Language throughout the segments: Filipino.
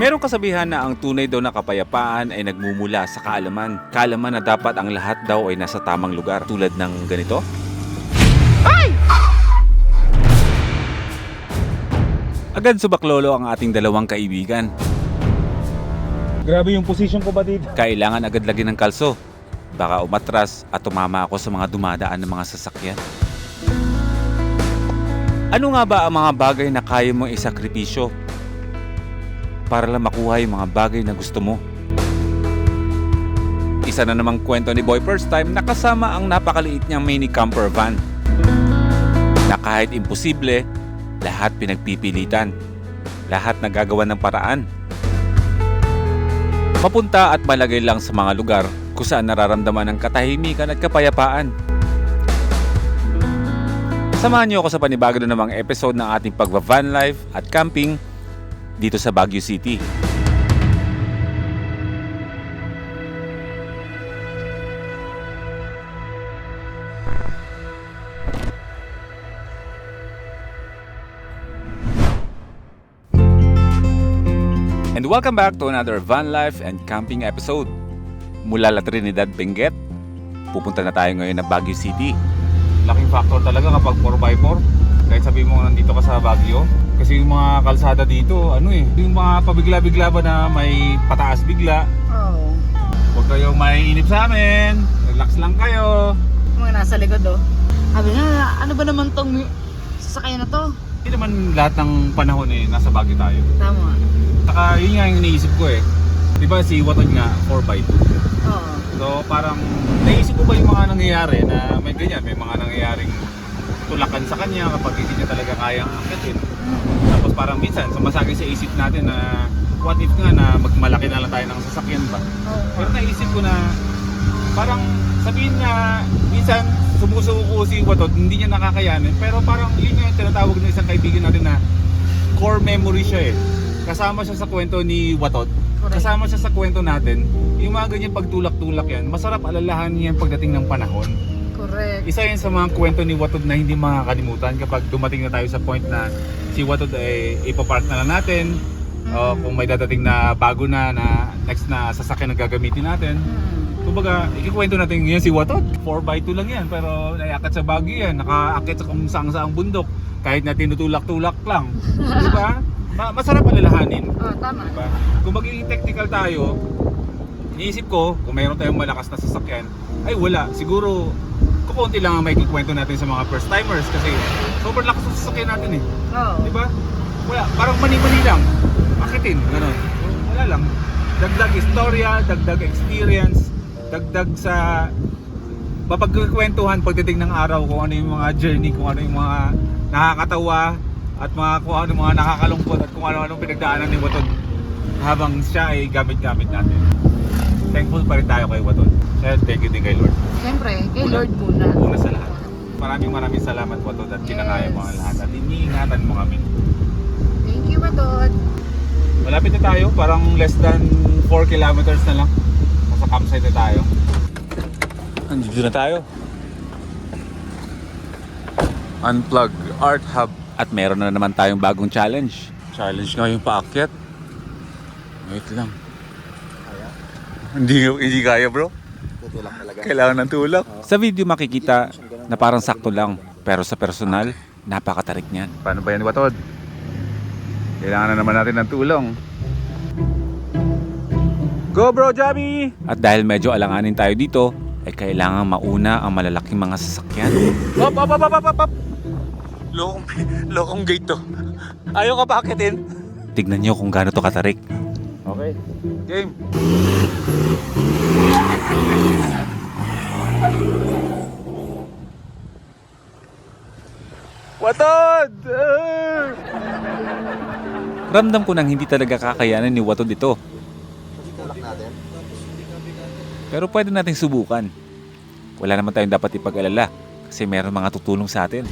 Merong kasabihan na ang tunay daw na kapayapaan ay nagmumula sa kaalaman. Kaalaman na dapat ang lahat daw ay nasa tamang lugar. Tulad ng ganito. Agad subaklolo ang ating dalawang kaibigan. Grabe yung position ko ba dito? Kailangan agad lagyan ng kalso. Baka umatras at tumama ako sa mga dumadaan ng mga sasakyan. Ano nga ba ang mga bagay na kaya mong isakripisyo para lang makuha yung mga bagay na gusto mo? Isa na namang kwento ni Boy First Time na kasama ang napakaliit niyang mini camper van. Na kahit imposible, lahat pinagpipilitan. Lahat nagagawa ng paraan. Mapunta at malagay lang sa mga lugar kung saan nararamdaman ng katahimikan at kapayapaan. Samahan niyo ako sa panibago na namang episode ng ating pagva-van life at camping dito sa Baguio City. And welcome back to another van life and camping episode. Mula La Trinidad, Benguet, pupunta na tayo ngayon na Baguio City. Laking factor talaga kapag 4x4. Kahit sabihin mo nandito ka sa Baguio. Kasi yung mga kalsada dito, yung mga pabigla-bigla ba na may pataas bigla. Oo. Huwag kayong maiinip sa amin. Relax lang kayo. Mga nasa likod oh. Sabi na, ano ba naman tong sasakyan na to? Hindi naman lahat ng panahon nasa Baguio tayo. Tama. Saka yun nga yung iniisip ko Di ba si Watod nga 4x2? Oo. So parang naisip ko ba yung mga nangyayari na may ganyan, may mga nangyayaring tulakan sa kanya kapag hindi niya talaga kayang akitin. Tapos parang minsan sumasagi sa isip natin na what if nga na magmalaki na lang tayo ng sasakyan ba? Pero naisip ko na parang sabihin nga minsan sumusuko si Watod, hindi niya nakakayanin, pero parang yun yung tinatawag ng isang kaibigan natin na core memory siya Kasama siya sa kwento ni Watod. Correct. Kasama siya sa kwento natin. Yung mga ganyan pagtulak-tulak yan, masarap alalahanin yan pagdating ng panahon. Correct. Isa yan sa mga kwento ni Watod na hindi makakalimutan kapag dumating na tayo sa point na si Watod ay ipapark na lang natin. O kung may dadating na bago na next na sasakyan na gagamitin natin. Kumbaga, ikikwento natin ngayon si Watod. 4x2 lang yan, pero naiakit sa Baguio yan. Nakaakit sa kung saan bundok. Kahit na tinutulak-tulak lang. Diba? Masarap alalahanin. Tama. Diba? Kung magiging technical tayo, iniisip ko, kung mayroon tayong malakas na sasakyan, ay wala. Siguro, kukunti lang ang may kikwento natin sa mga first timers kasi sobrang lakas ng sasakyan natin Oo. Diba? Wala, parang mani-mani lang. Akitin, gano'n. Wala lang. Dagdag istorya, dagdag experience, dagdag sa mapagkikwentuhan pagdating ng araw kung ano yung mga journey, kung ano yung mga nakakatawa at kung ano mga nakakalungkot at kung ano-anong pinagdaanan ni Watod habang siya ay gamit-gamit natin. Thankful pa rin tayo kay Watod. Kaya thank you din kay Lord. Siyempre, kay Lord muna. Una sa lahat. Maraming salamat Watod at kinakaya mo ang lahat at iniingatan mo kami. Thank you, Matod. Malapit na tayo, parang less than 4 kilometers na lang. Nasa campsite na tayo. Andito na tayo. Unplug Art Hub. At meron na naman tayong bagong challenge. Challenge nga yung paakyat. Wait lang. Kaya? Hindi kaya bro. Tutulak talaga. Kailangan ng tulak. Sa video makikita na parang sakto lang. Pero sa personal, napakatarik niyan. Paano ba yan, Watod? Kailangan na naman natin ng tulong. Go bro, Javi! At dahil medyo alanganin tayo dito, ay kailangan mauna ang malalaking mga sasakyan. Hop! Lokong gate to. Ayaw ka pa akitin? Tignan nyo kung gaano to katarik. Okay. Game. Watod! Ramdam ko nang hindi talaga kakayanan ni Watod ito. Tutulak natin. Pero pwede nating subukan. Wala naman tayong dapat ipag-alala kasi meron mga tutulong sa atin.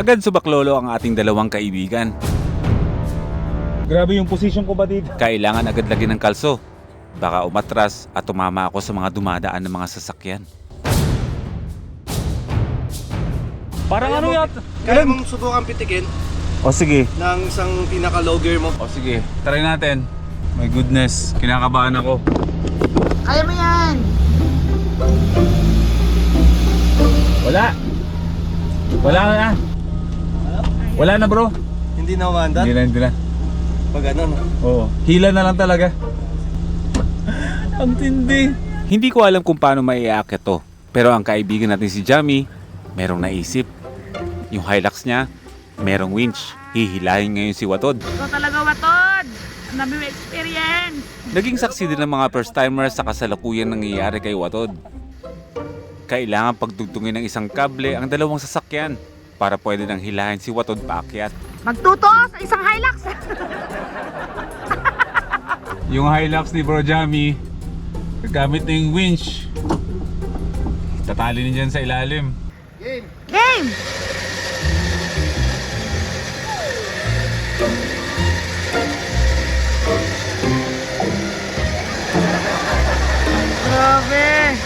Agad subaklolo ang ating dalawang kaibigan. Grabe yung position ko ba dito? Kailangan agad lagyan ng kalso. Baka umatras at tumama ako sa mga dumadaan ng mga sasakyan. Parang ano yata? Kaya mong subukan pitikin O sige. ng isang pinaka-logger mo. O sige, try natin. My goodness, kinakabahan ako. Kaya mo yan! Wala. Wala na. Wala na bro. Hindi na umandat? Hindi na. Pag ano, no? Oo. Hila na lang talaga. Ang tindi. Hindi ko alam kung paano maiaakit to. Pero ang kaibigan natin si Jamie, merong naisip. Yung Hilux niya, merong winch. Hihilahin ngayon si Watod. Ikaw talaga, Watod! Ang dami mo experience! Naging saksi din ng mga first timers sa kasalukuyang nangyayari kay Watod. Kailangan pagdugtungin ng isang kable ang dalawang sasakyan para pwede nang hilahin si Watod paakyat. Magtuto sa isang Hilux! Yung Hilux ni Bro Jamie, gamit na yung winch. Tatali din dyan sa ilalim. Game! Grabe!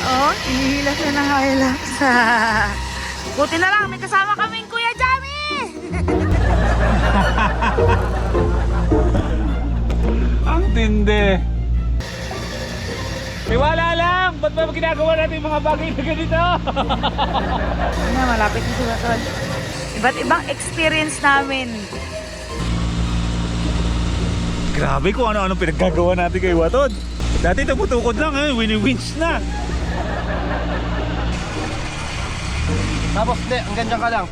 Oh, hinihila siya ng Hilux. Buti na lang, may kasama kaming Kuya Jamie! Ang tindi. Tiwala lang! Ba't ba ginagawa natin yung mga bagay na ganito? Ano, malapit na si Watod. Iba't ibang experience namin. Grabe kung ano-ano pinaggagawa natin kay Watod. Dati tumutukod lang, wini-winch na. Tapos, hindi, hanggang dyan ka lang.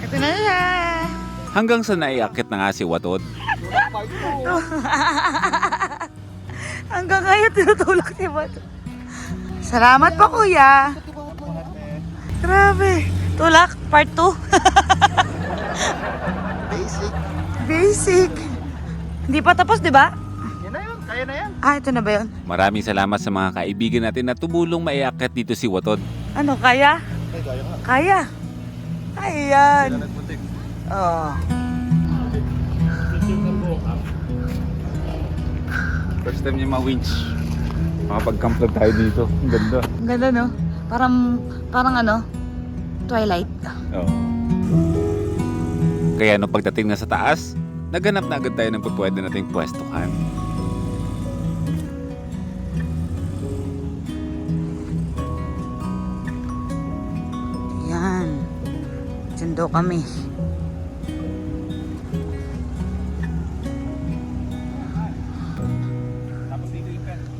Ito na siya. Hanggang sa naiakit na nga si Watod. Hanggang ngayon tinutulak si Watod. Salamat po, Kuya. Grabe. Tulak, part 2. Basic. Basic. Hindi pa tapos, di ba? Yan na yun, kaya na yan. Ah, ito na ba yun? Maraming salamat sa mga kaibigan natin na tumulong maiakit dito si Watod. Ano, kaya? Ay, kaya nga. Kaya. Ayan. Nagpuntik. Oh. First time niya ma-winch. Makapag-camp lang tayo dito. Ang ganda. Ang ganda, no? Parang ano? Twilight. Oo. Kaya nung pagdating na sa taas, naghanap na agad tayo ng pwede nating pwestuhan. Yan. Diyan daw kami.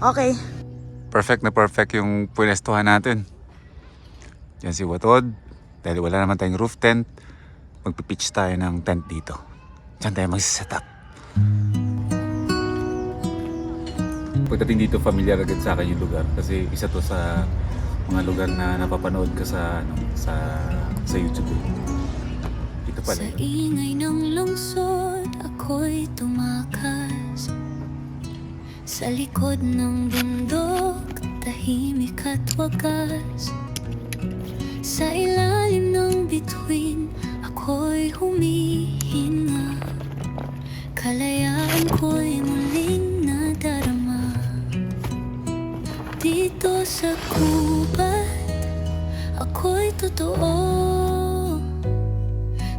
Okay. Perfect na perfect yung pwestuhan natin. Yan si Watod. Dahil wala naman tayong roof tent, magpipitch tayo ng tent dito. Diyan tayo mag-set up. Pagdating dito, familiar agad sa akin yung lugar kasi isa to sa mga lugar na napapanood ka sa YouTube. Dito pala Sa yun. ingay ng lungsod, ako'y tumakas. Sa likod ng bundok, tahimik at wagas. Sa ilalim ng bituin, ako'y humihinga. Kalayaan ko'y muling nadarama. Dito sa gubat, ako'y totoo.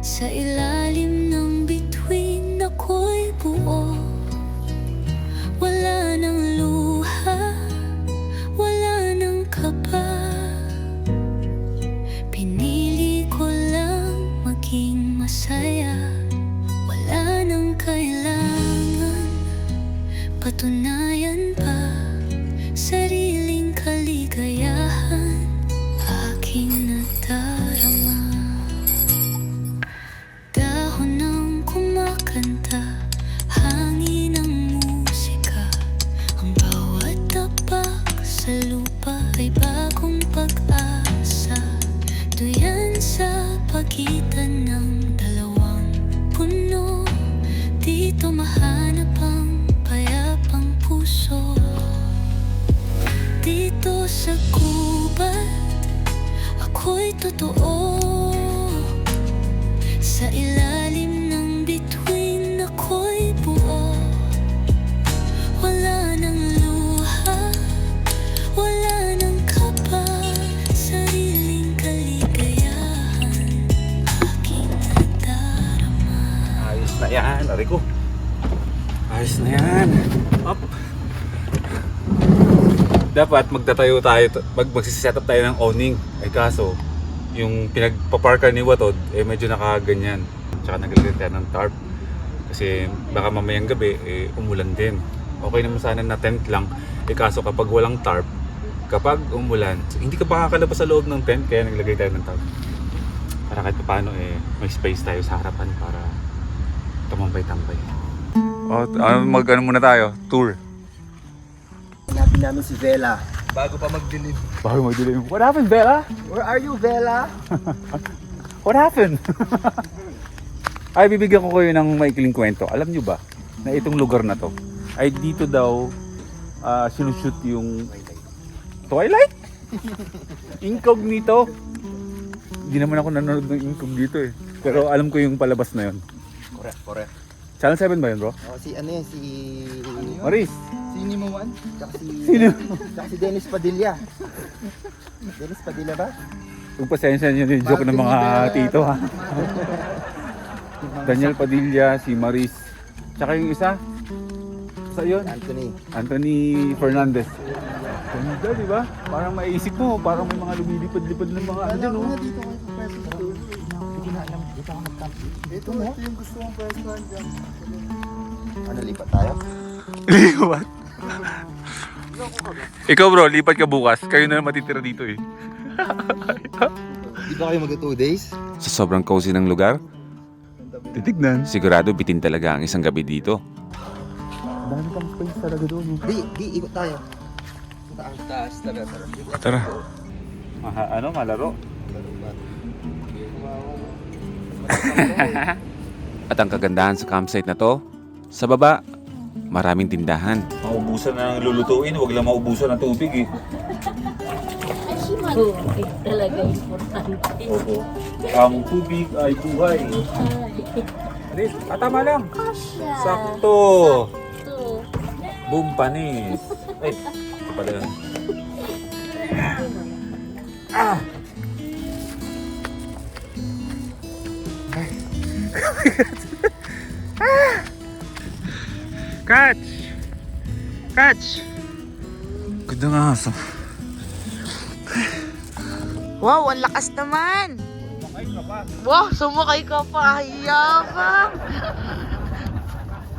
Sa ilalim ng bituin, ako'y buo. Wala nang luha, wala nang kaba. Pinili ko lang maging masaya. Wala nang kailangan patunayan pa. Sariling kaligayahan aking nadarama. Dahon ng kumakanta, hangin ng musika. Ang bawat tapak sa lupa ay bagong pag-asa. Duyan sa pagitan ng dalawang puno. Dito mahanap ang payapang puso. Dito sa gubat, ako'y totoo. Sa Yan, ari ko. Ayos na yan. Up. Dapat magtatayo tayo, magsiset up tayo ng awning. Ay kaso, yung pinagpaparkan ni Watod, medyo nakaganyan. Tsaka naglagay tayo ng tarp. Kasi baka mamayang gabi, umulan din. Okay naman sana na tent lang. Kaso kapag walang tarp, kapag umulan, hindi ka makakalabas sa loob ng tent, kaya naglagay tayo ng tarp. Para kahit paano may space tayo sa harapan para tumambay-tambay. Mag-ano muna tayo? Tour. Hanapin namin si Vela. Bago pa magdilim. Bago magdilim. What happened, Bella? Where are you, Vela? What happened? Ay, bibigyan ko kayo ng maikling kwento. Alam nyo ba na itong lugar na to ay dito daw sinushoot yung Twilight? Incognito. Hindi naman ako nanonood ng Incognito eh. Pero alam ko yung palabas na yun. Correct. Channel 7 ba yun, bro? Oh, si ano yan, si... Maris. Si Nemo One? Tsaka si... Sino? Tsaka si Dennis Padilla. Dennis Padilla ba? Pagpasensya nyo yung joke ng mga tito ha. Daniel Padilla, si Maris. Tsaka yung isa. Sa yun? Anthony Fernandez. Ganda, di ba? Parang maisip mo, parang may mga lumilipad-lipad ng mga ano, no? Dito kayo sa pwesto. Hindi na alam, dito ako mag-camp. Ito yung gusto mong pwesto dyan. Ano, lipat tayo? Lipat? Ikaw bro, lipat ka bukas. Kayo na matitira dito eh. Di ba kayo mag 2 days? Sa sobrang cozy ng lugar, Titignan. sigurado bitin talaga ang isang gabi dito. Dami pang space talaga doon. Di, ikot tayo. Taas, tara. Tara. Malaro? At ang kagandahan sa campsite na to, sa baba, maraming tindahan. Maubusan na ng lulutuin, huwag lang maubusan ng tubig eh. Tubig talaga importante. Opo. Ang tubig ay buhay. Alis, tama lang. Sakto. Boom, panis. Ay, ito pala yun. Catch! Catch! Ganda nga aso. Wow, ang lakas naman. Wow, sumakay ka pa. Hayabang.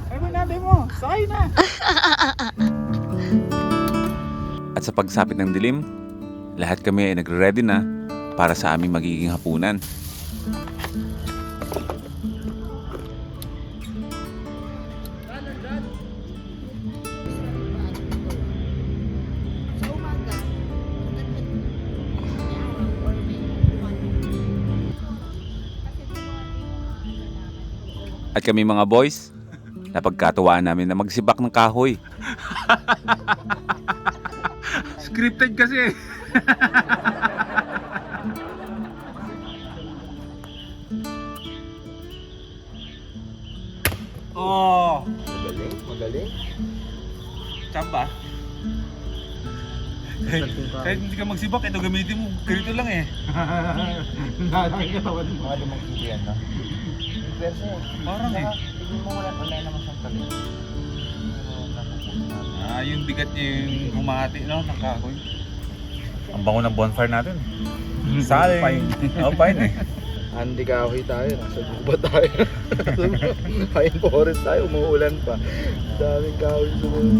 Ay, manabi mo. Sakay na. At sa pagsapit ng dilim, lahat kami ay nagre-ready na para sa aming magiging hapunan. At kami mga boys, napagkatuwaan namin na magsibak ng kahoy. Scripted kasi. Oh, Magaling. tsamba. Kahit hindi ka magsibak, ito gamitin mo. Ganito lang eh. Mga lumang kilo yan, no? Pwersa yan. Parang eh. Tignan mo wala naman siyang talit. Yung bigat niya yung humahati, no? Ng kahoy. Ang bango ng bonfire natin. Sal. Pine. Oh, pine eh. Hindi kahoy tayo, nasa guba tayo. Pine forest tayo, umuulan pa. Daming kahoy sa mga.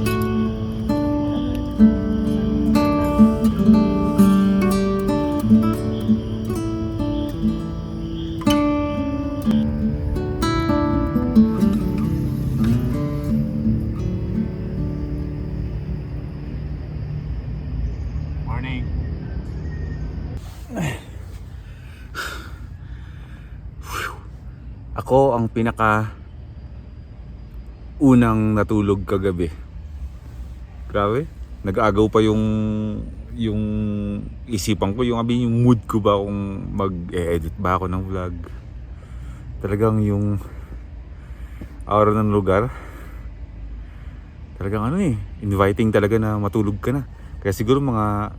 Morning. Ako ang pinaka unang natulog kagabi. Grabe, nag-agaw pa yung isipan ko, yung mood ko ba kung mag-edit ba ako ng vlog. Talagang yung aura ng lugar. Talagang inviting talaga na matulog ka na. Kaya siguro mga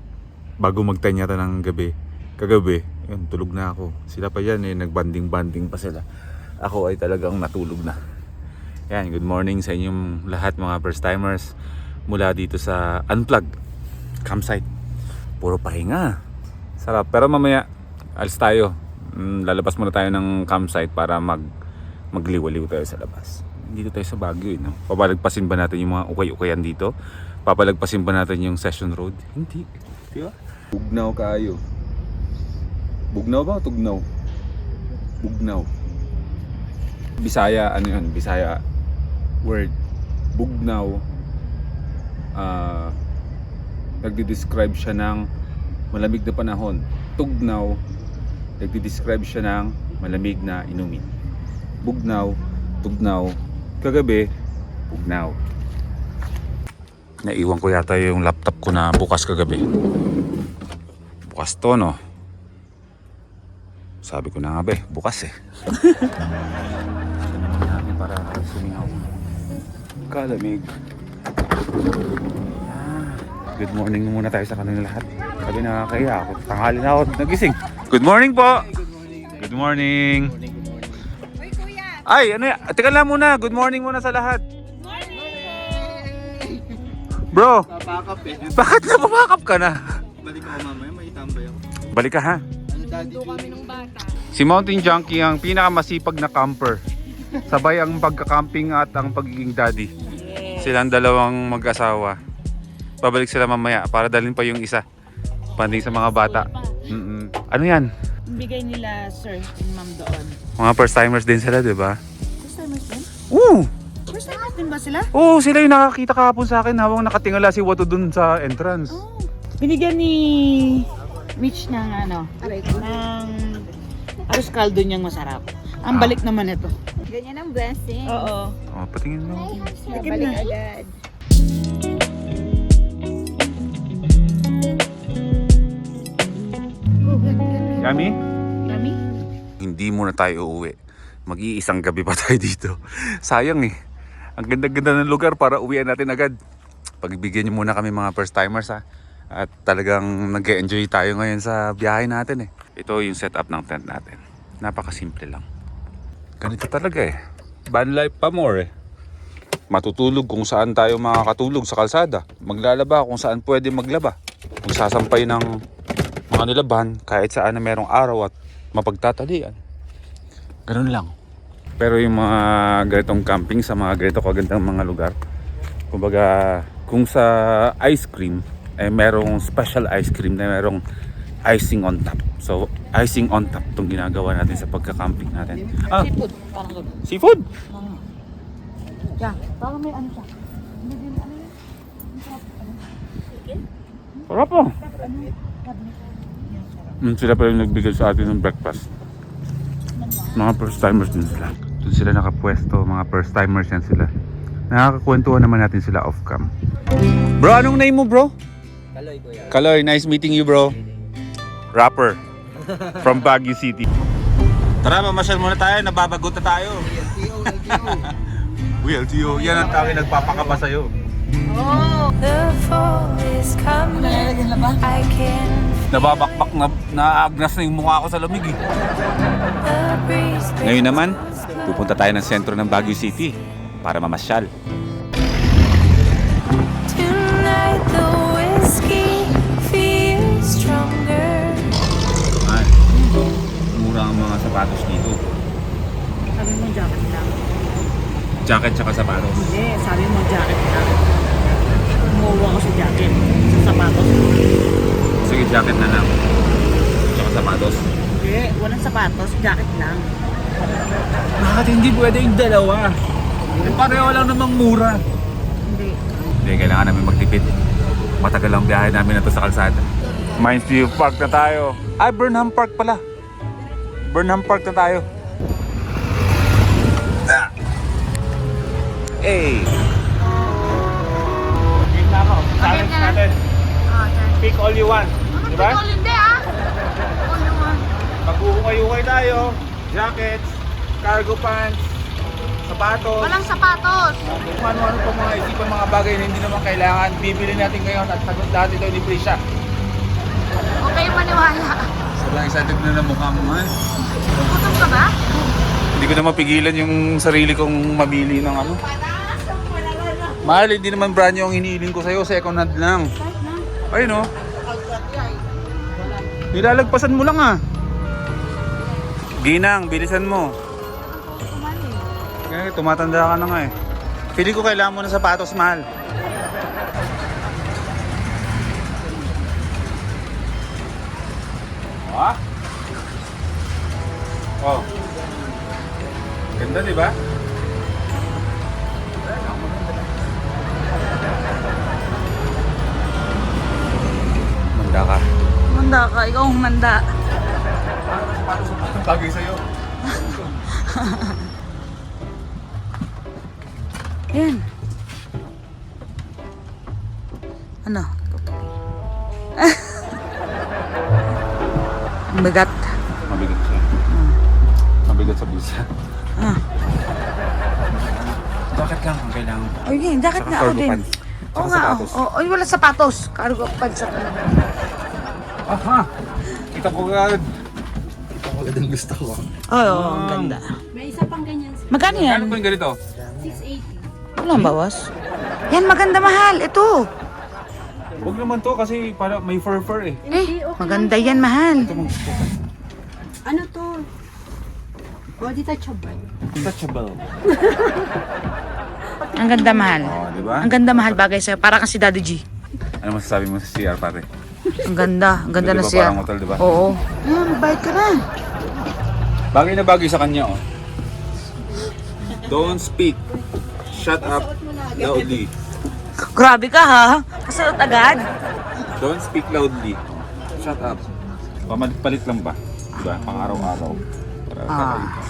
bago magtanyata ng kagabi, yun, tulog na ako. Sila pa yan nagbanding-banding pa sila. Ako ay talagang natulog na. Yan, good morning sa inyong lahat mga first timers mula dito sa Unplug campsite. Puro pahinga. Sarap. Pero mamaya, alis tayo. Lalabas muna tayo ng campsite para magliwaliw tayo sa labas. Dito tayo sa Baguio, no? Papalagpasin ba natin yung mga ukay-ukayan dito? Papalagpasin ba natin yung Session Road? Hindi. Di ba? Bugnaw kayo. Bugnaw ba o tugnaw? Bugnaw. Bisaya, ano yun? Bisaya word. Bugnaw. Nagdi-describe siya ng malamig na panahon. Tugnaw, nagdi-describe siya ng malamig na inumin. Bugnaw, tugnaw, kagabi, bugnaw. Naiwan ko yata yung laptop ko na bukas kagabi. Bukas to, no? Sabi ko na nga be, bukas eh. Namin para sumingaw. Kalamig. Good morning muna tayo sa kanila lahat. Sabi na kaya ako, tanghali na ako nagising. Good morning po! Good morning! Ay, ano yan? Teka lang muna, good morning muna sa lahat. Bro, Papakap eh. bakit napamakap ka na? Balik ako mamaya, may tambay ako. Balik ka ha. Ano daddy? Si Mountain Junkie ang pinakamasipag na camper. Sabay ang pagka-camping at ang pagiging daddy. Silang dalawang mag-asawa. Babalik sila mamaya para dalhin pa yung isa. Panding sa mga bata. Ano yan? Bigay nila sir and ma'am doon. Mga first timers din sila, di ba? First timers din? Oo! First timers din ba sila? Oo, sila yung nakakita kahapon sa akin habang nakatingala si Wato dun sa entrance. Oh. Binigyan ni Mitch ng ano, ng arroz caldo niyang masarap. Ang balik naman ito. Ganyan ang blessing. Oo. Oh, patingin mo. Tikim Balik na. agad. Yummy? Yummy? Hindi muna tayo uuwi. Mag-iisang gabi pa tayo dito. Sayang eh. Ang ganda-ganda ng lugar para uwian natin agad. Pagbigyan niyo muna kami mga first timers ha. At talagang nag-enjoy tayo ngayon sa biyahe natin eh. Ito yung setup ng tent natin. Napakasimple lang. Ganito talaga eh. Van life pa more eh. Matutulog kung saan tayo makakatulog sa kalsada. Maglalaba kung saan pwede maglaba. Magsasampay ng mga nilaban kahit saan na merong araw at mapagtatalian. Ganun lang. Pero yung mga ganitong camping sa mga ganito kagandang mga lugar, kumbaga kung sa ice cream eh merong special ice cream na merong icing on top. So icing on top itong ginagawa natin sa pagka-camping natin. Seafood. Parang good. Seafood? Yeah. Parang may ano siya. Sarap po. Sila pa yung nagbigay sa atin ng breakfast. Mga first timers din sila. Doon sila nakapwesto, mga first timers yan sila. Nakakakwentuhan naman natin sila off cam. Bro, anong name mo bro? Kaloy kuya. Kaloy, nice meeting you bro. Rapper from Baguio City. Tara, mamasyal muna tayo, nababagot na tayo. LTO, yan ang tawag nagpapakaba sa'yo. The fall is coming. I can Nababakbak na naagnas na yung mukha ko sa lamig eh. the breeze. Ngayon naman, pupunta tayo ng sentro ng Baguio City para mamasyal. Tonight the whiskey feels stronger. Ay, mura ang mga sapatos dito. Sabi mo jacket lang. Jacket tsaka sapatos. Hindi, sabi mo jacket lang. Umuwa ko sa jacket. Sa sapatos. Sige, jacket na lang. Tsaka sapatos. Hindi, walang sapatos. Jacket lang. Bakit hindi pwede yung dalawa? Eh, pareho lang namang mura. Hindi. Hindi, kailangan namin magtipid. Matagal ang biyahe namin na to sa kalsada. Mindsview Park na tayo. Ay, Burnham Park pala. Burnham Park na tayo. Hey! Challenge natin. Pick all you want. Diba? Hindi ah. Mag-uukay-ukay tayo. Jackets, cargo pants, sapatos. Walang sapatos. Kung ano-ano pa mga isipan mga bagay na hindi naman kailangan. Bibili natin ngayon at sagot lahat ito ni Prisha. Huwag kayong maniwala. Sobrang excited na mukha mo man. Gutom ka ba? Hindi Hindi ko na mapigilan yung sarili kong mabili ng ano. Mahal, hindi naman brand new ang hinihiling ko sa'yo. Second hand lang. Ayun o. Nilalagpasan mo lang ah. Ginang, bilisan mo. Kaya tumatanda ka na nga eh. Pili ko kailangan mo ng sapatos, mahal. Ah? Oh. Ganda, di ba? Manda ka. Manda ka, ikaw ang manda. Bagay sa'yo. Yan. Ano? Ang bigat. Mabigat siya. Mabigat sa bulsa. Ah. Bakit lang ang kailangan ko? Ay, yun, jacket Saka nga ako cargo din. pants. Oo Saka nga, sapatos. ay wala sapatos. Cargo pants ako. Aha! Kita ko agad. Agad ang gusto ko. Oo, ang ganda. May isa pang ganyan. Magkano yan? Ano po yung ganito? 680. Walang bawas. Yan, maganda mahal. Ito. Huwag naman to kasi para may fur eh. Maganda yan mahal. Ito mong Ano to? Body touchable. touchable. Ang ganda mahal. Oh, di ba? Ang ganda mahal bagay sa'yo. Para kang si Daddy G. Ano masasabi mo sa CR pare? Ang ganda. Ang ganda na Diba siya. parang hotel, di ba? Oo. Yan, bayad ka na. Bagay na bagay sa kanya oh. Don't speak. Shut up loudly. Grabe ka ha. Kasunod agad. Don't speak loudly. Shut up. Pamalit-palit lang ba? Diba? Pang araw-araw. Para kakain ka.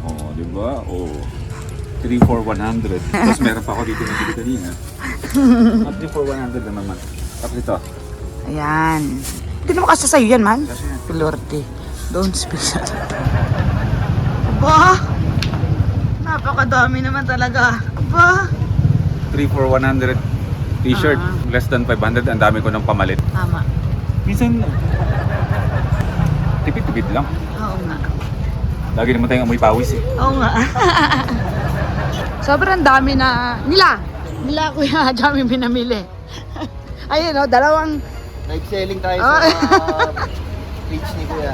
Oh, diba? Oh. 3 for 100. Tapos meron pa ako dito na dito kanina. At 3 for 100 na naman. Tapos ito. Ayan. Hindi naman kasi sa'yo yan, man. Kasi yan. Pilorte. Don't speak sa... Aba! Napakadami naman talaga. Aba! 3 for 100 t-shirt. Less than 500. Ang dami ko ng pamalit. Tama. Minsan, tipid-tipid lang. Oo nga. Lagi naman tayong amoy pawis eh. Oo nga. Sobrang dami na... Nila Kuya Jami pinamili. Ayun o, dalawang... Live selling tayo Oh. sa page ni Kuya.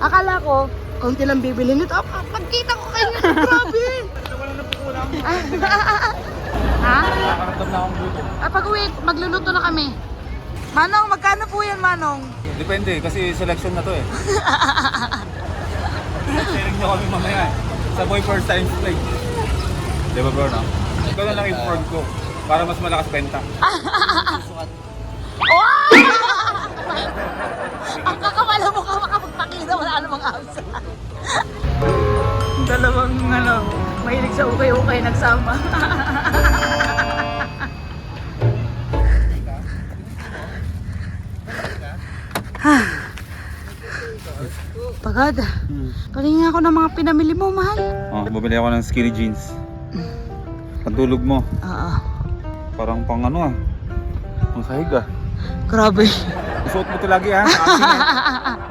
Akala ko, konti lang bibili nito. Pagkita ko kayo, grabe! Ha? Nakakaramdam na akong gutom. Pag uwi, magluluto na kami. Manong, magkano po yan, Manong? Depende, kasi selection na to eh. Sharing nyo kami mamaya. Sa Boy First Time Play. Di ba bro, no? Ikaw na lang i-front ko. Para mas malakas benta. Ang kakawala mo ka makapagpakita, wala namang absa. Dalawang mahilig sa ukay-ukay nagsama. Pagod. Patingin ako ng mga pinamili mo, mahal. Oh, bumili ako ng skinny jeans. Pantulog mo. Oo. Parang pang ano ah. Pang sahig ah. Grabe. Isuot mo ito lagi ha.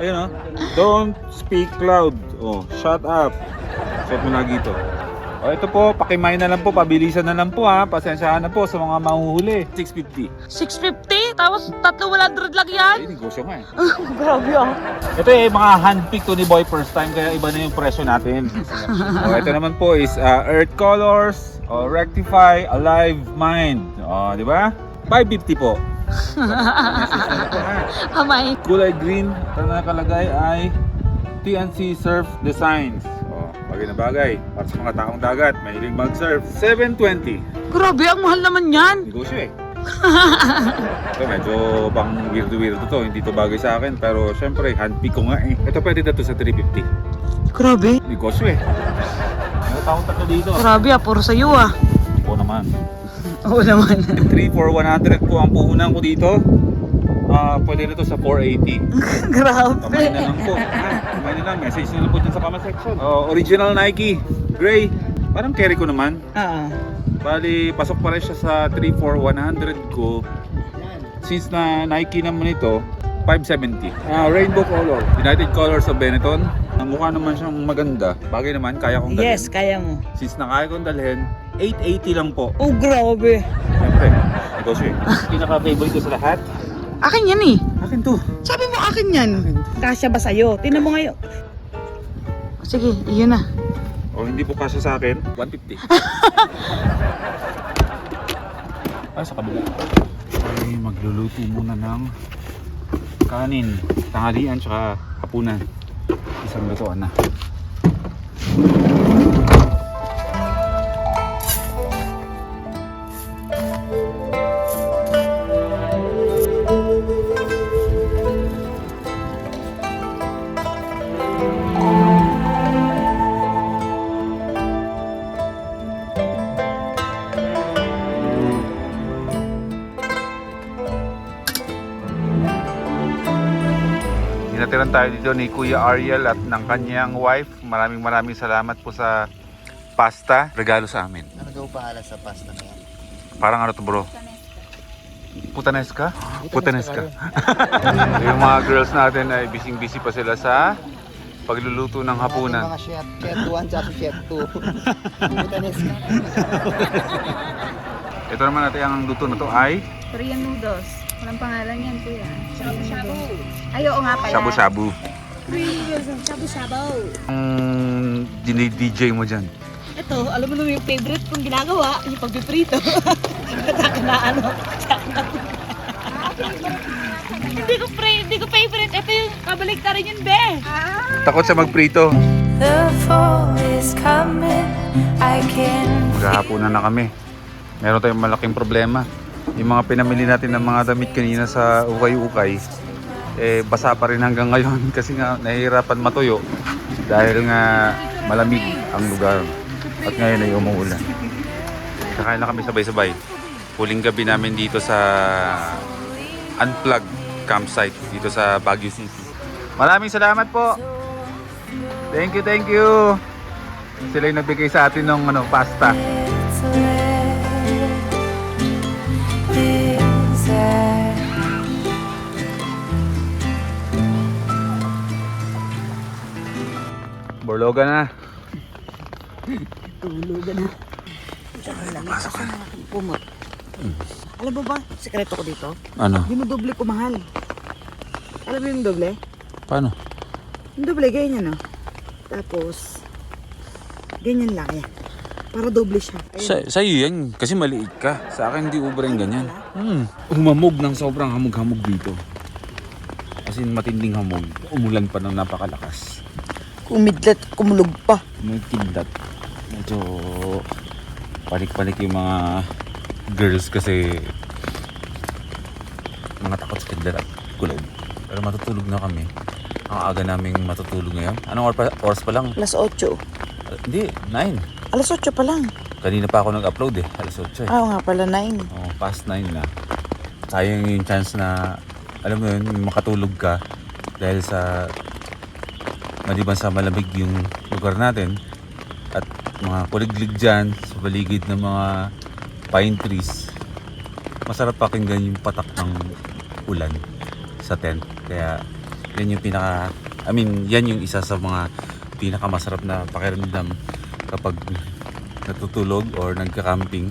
Ayun oh. Don't speak loud. Oh, shut up. Isuot mo lagi ito. O ito po, pakimay na lang po, pabilisan na lang po ha. Pasensyahan na po sa mga mahuhuli. 650. 650? Tapos 300 lang yan? Ay, negosyo nga eh. Grabe ah. Ito eh, mga handpick to ni Boy First Time, kaya iba na yung presyo natin. O, ito naman po is Earth Colors, Rectify, Alive Mind. O, di ba? 550 po. Amay. Kulay green, ito na nakalagay ay TNC Surf Designs. O, bagay na bagay. Para sa mga taong dagat, mahiling mag-surf. 720. Grabe, ang mahal naman yan. Negosyo eh. Ito medyo pang weirdo to, hindi to bagay sa akin, pero syempre handpick ko nga eh. Ito pwede na to sa 350. Grabe. Negosyo eh. May taong tatlo dito. Grabe ah, puro sa'yo ah. Oo naman. Oo naman. 3 for 100 po ang puhunan ko dito. Pwede na to sa 480. Grabe. Kamay na lang po. Kamay na lang. Message na lang po dyan sa comment section. Original Nike. Gray. Parang carry ko naman. Bali, pasok pa rin siya sa 3 for 100 ko. Since na Nike naman ito, 570. Rainbow color. United Colors of Benetton. Mukha naman siyang maganda. Bagay naman, kaya kong dalhin. Yes, kaya mo. Since na kaya kong dalhin, 880 lang po. Oh, grabe. Siyempre, negosyo eh. Pinaka-favorite ko sa lahat. Akin yan eh. Akin to. Sabi mo akin yan. Kasya ba sa'yo? Tingnan mo ngayon. Sige, iyon na. O hindi po kasya sa akin, 150. Sa kabila. Ay, magluluto muna ng kanin, tanghalian, tsaka hapunan. Isang lutuan na. Tinatiran tayo dito ni Kuya Ariel at ng kanyang wife. Maraming salamat po sa pasta. Regalo sa amin. Ano daw bahala sa pasta na yan? Parang ano to bro? Putanesca? Putanesca. Yung mga girls natin ay busy pa sila sa pagluluto ng hapunan. Mga chef 1 at chef 2. Butanes ka. Ito naman natin ang luto na to ay Korean noodles. Walang pangalan yan, kuya. Shabu-shabu. Ay, oo nga pala. shabu-shabu. Korean noodles ang shabu-shabu. Ang DJ mo dyan. Ito, alam mo naman yung favorite kong ginagawa, yung pagpiprito. Saka na ano. Hindi ko favorite. Ito yung kabalik na rin yun, be. Takot sa magprito. The fall is coming. I can Maghahapunan na kami. Meron tayong malaking problema. Yung mga pinamili natin ng mga damit kanina sa ukay-ukay, basa pa rin hanggang ngayon kasi nga nahihirapan matuyo dahil nga malamig ang lugar at ngayon ay umuulan. Kakain na kami sabay-sabay. Huling gabi namin dito sa Unplugged campsite dito sa Baguio City. Maraming salamat po. Thank you. Sila yung nagbigay sa atin ng pasta. Borloga na. Tulugan na. Pasok ka. Pumot. Alam mo ba, sekreto ko dito? Ano? Dinudoble ko mahal. Alam mo yung doble? Paano? Yung doble, ganyan no? Tapos, ganyan lang yan. Para doble siya. Sa'yo yan, kasi maliit ka. Sa akin hindi ubra yung ganyan. Humamog ng sobrang hamog-hamog dito. Kasi matinding hamog. Umulan pa ng napakalakas. Kumidlat, kumulog pa. May kidlat. Medyo palik-palik yung mga girls kasi mga takot sa kidlat at kulog. Pero matutulog na kami. Ang aga naming matutulog ngayon. Anong oras pa lang? Alas 8. Hindi, 9. Alas 8 pa lang. Kanina pa ako nag-upload Alas 8 Oo nga pala, 9. Oh, past 9 na. Sayang yung chance na, alam mo yun, makatulog ka dahil sa maliban sa malamig yung lugar natin at mga kuliglig dyan sa paligid ng mga pine trees. Masarap pakinggan yung patak ng ulan sa tent. Kaya yan yung yan yung isa sa mga pinakamasarap na pakiramdam kapag natutulog or nagka-camping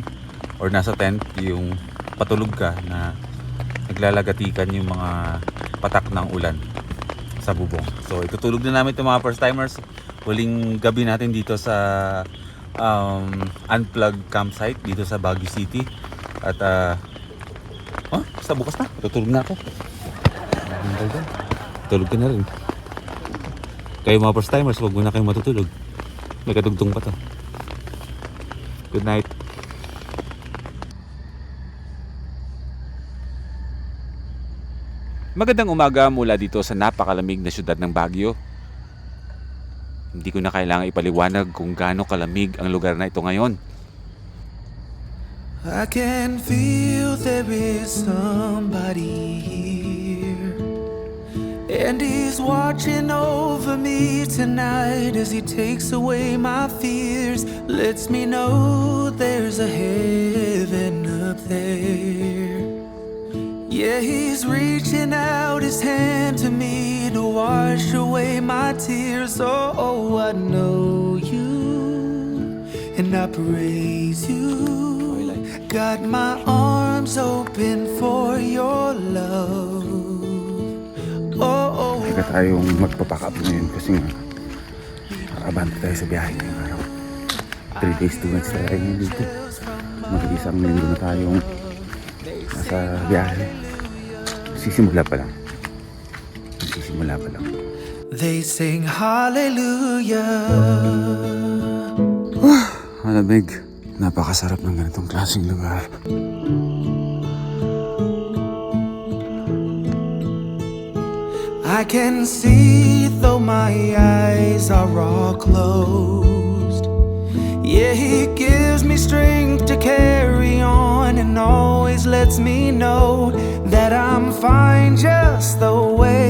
or nasa tent, yung patulog ka na naglalagatikan yung mga patak ng ulan sa bubong. So itutulog na namin itong mga first timers. Huling gabi natin dito sa Unplugged campsite dito sa Baguio City. At basta bukas na, tutulog na ako. Tulog ka na rin. Kayo mga first timers, huwag muna kayong matutulog. May kadugtong pa to. Good night. Magandang umaga mula dito sa napakalamig na syudad ng Baguio. Hindi ko na kailangan ipaliwanag kung gaano kalamig ang lugar na ito ngayon. I can feel there is somebody here, and he's watching over me tonight as he takes away my fears, lets me know there's a heaven up there. Yeah, he's reaching out his hand to me to wash away my tears. Oh, I know you and I praise you. Got my arms open for your love. Oh, Teka tayong magpapack up ngayon kasi nga nakabante tayo sa biyahe ngayong araw. 3 days, 2 nights tayo ngayon dito. Mag-isang linggo na tayong nasa biyahe. Sisimula pa lang. Sisimula pa lang. they sing hallelujah. Malamig. Napakasarap ng ganitong klaseng lugar. I can see though my eyes are all closed. Yeah, he gives me strength to carry on and always lets me know that I'm fine just the way